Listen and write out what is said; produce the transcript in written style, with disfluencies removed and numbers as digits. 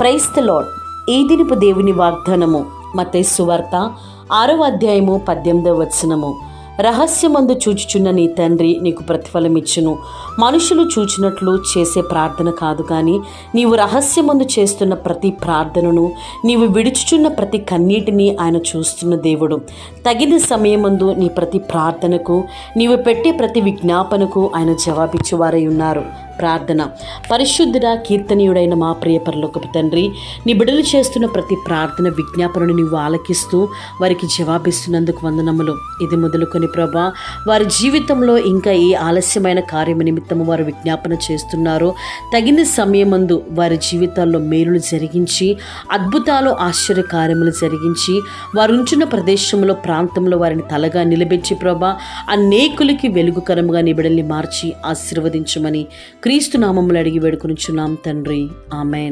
Praise the lord. ఈ దినపు దేవుని వాగ్దానము మత్తయి సువార్త 6వ అధ్యాయము 18వ వచనము. రహస్యమందు చూచుచున్న నీ తండ్రి నీకు ప్రతిఫలమిచ్చును. మనుషులు చూచినట్లు చేసే ప్రార్థన కాదు, కానీ నీవు రహస్యమందు చేస్తున్న ప్రతి ప్రార్థనను, నీవు విడుచుచున్న ప్రతి కన్నీటిని ఆయన చూస్తున్న దేవుడు. తగిన సమయమందు నీ ప్రతి ప్రార్థనకు, నీవు పెట్టే ప్రతి విజ్ఞాపనకు ఆయన జవాబిచ్చువారై ఉన్నారు. ప్రార్థన. పరిశుద్ధుడ, కీర్తనీయుడైన మా ప్రియ పరలోకపు తండ్రి, నీ బిడ్డలు చేస్తున్న ప్రతి ప్రార్థన విజ్ఞాపనను నీవు ఆలకిస్తూ వారికి జవాబిస్తున్నందుకు వందనములు. ఇది మొదలుకొని ప్రభా, వారి జీవితంలో ఇంకా ఏ ఆలస్యమైన కార్యము నిమిత్తము వారు విజ్ఞాపన చేస్తున్నారో తగిన సమయమందు వారి జీవితాల్లో మేలులు జరిగించి, అద్భుతాలు ఆశ్చర్య కార్యములు జరిగించి, వారు ఉంచున్న ప్రదేశంలో ప్రాంతంలో వారిని తలగా నిలబెట్టి ప్రభా, అనేకులకి వెలుగుకరముగా నీ బిడ్డల్ని మార్చి ఆశీర్వదించమని క్రీస్తు నామములో అడిగి వేడుకొనుచున్నాం తండ్రి. ఆమేన్.